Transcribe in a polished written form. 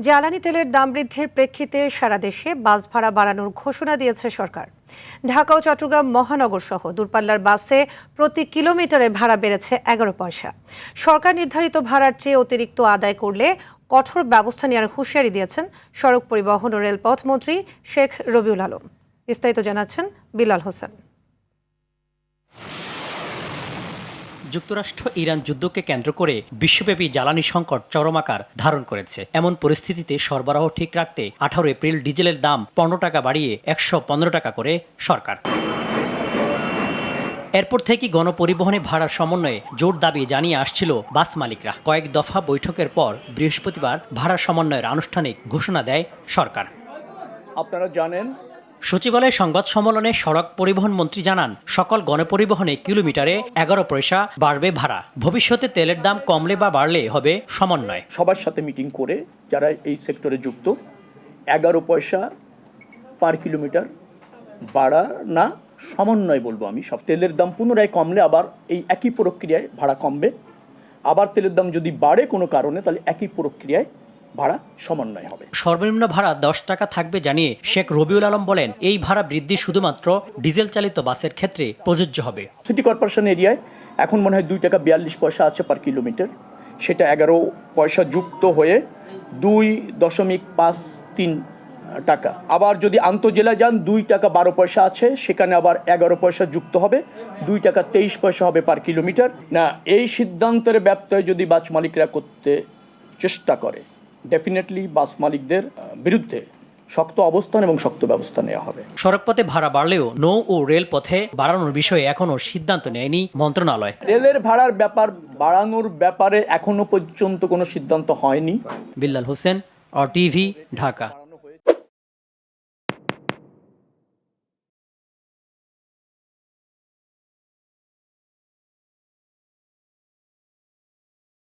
জ্বালানি তেলের দাম বৃদ্ধির প্রেক্ষিতে সারা দেশে বাস ভাড়া বাড়ানোর ঘোষণা দিয়েছে সরকার। ঢাকা ও চট্টগ্রাম মহানগর সহ দূরপাল্লার বাসে প্রতি কিলোমিটারে ভাড়া বেড়েছে 11 পয়সা। সরকার নির্ধারিত ভাড়ার চেয়ে অতিরিক্ত আদায় করলে কঠোর ব্যবস্থা নেওয়ার হুঁশিয়ারি দিয়েছেন সড়ক পরিবহন ও রেলপথ মন্ত্রী শেখ রবিউল আলম। বিস্তারিত জানাচ্ছেন বিলাল হোসেন। যুক্তরাষ্ট্র ইরান যুদ্ধকে কেন্দ্র করে বিশ্বব্যাপী জ্বালানি সংকট চরম আকার ধারণ করেছে। এমন পরিস্থিতিতে সরবরাহ ঠিক রাখতে 18 এপ্রিল ডিজেলের দাম 15 টাকা বাড়িয়ে 115 টাকা করে সরকার। এরপর থেকে গণপরিবহনে ভাড়ার সমন্বয়ে জোর দাবি জানিয়ে আসছিল বাস মালিকরা। কয়েক দফা বৈঠকের পর বৃহস্পতিবার ভাড়া সমন্বয়ের আনুষ্ঠানিক ঘোষণা দেয় সরকার। আপনারা জানেন, সচিবালয় সংবাদ সম্মেলনে সড়ক পরিবহন মন্ত্রী জানান, সকল গণপরিবহনে কিলোমিটারে 11 পয়সা বাড়বে ভাড়া। ভবিষ্যতে তেলের দাম কমলে বা বাড়লে হবে সমন্বয়। সবার সাথে মিটিং করে যারা এই সেক্টরে যুক্ত 11 পয়সা পার কিলোমিটার বাড়া না সমন্বয় বলবো আমি। সব তেলের দাম পুনরায় কমলে আবার এই একই প্রক্রিয়ায় ভাড়া কমবে, আবার তেলের দাম যদি বাড়ে কোনো কারণে তাহলে একই প্রক্রিয়ায় ভাড়া সমন্বয় হবে। সর্বনিম্ন ভাড়া 10 টাকা থাকবে জানিয়ে শেখ রবিউল আলম বলেন, এই ভাড়া বৃদ্ধি শুধুমাত্র ডিজেল চালিত বাসের ক্ষেত্রে প্রযোজ্য হবে। সিটি কর্পোরেশন এরিয়ায় এখন মনে হয় 2 টাকা 42 পয়সা আছে পার কিলোমিটার, সেটা 11 পয়সা যুক্ত হয়ে 2.53 টাকা। আবার যদি আন্তঃজেলা যান 2 টাকা 12 পয়সা আছে, সেখানে আবার 11 পয়সা যুক্ত হবে, 2 টাকা 23 পয়সা হবে পার কিলোমিটার। না, এই সিদ্ধান্তের ব্যত্যয় যদি বাস মালিকরা করতে চেষ্টা করে, ডেফিনেটলি বাস মালিকদের বিরুদ্ধে শক্ত অবস্থান এবং শক্ত ব্যবস্থা নেওয়া হবে। সড়কপথে ভাড়া বাড়লেও নৌ ও রেল পথে বাড়ানোর বিষয়ে এখনো সিদ্ধান্ত নেয়নি মন্ত্রণালয়। রেলের ভাড়ার বাড়ানোর ব্যাপারে এখনো পর্যন্ত কোনো সিদ্ধান্ত হয়নি। বিল্লাল হোসেন, RTV, ঢাকা।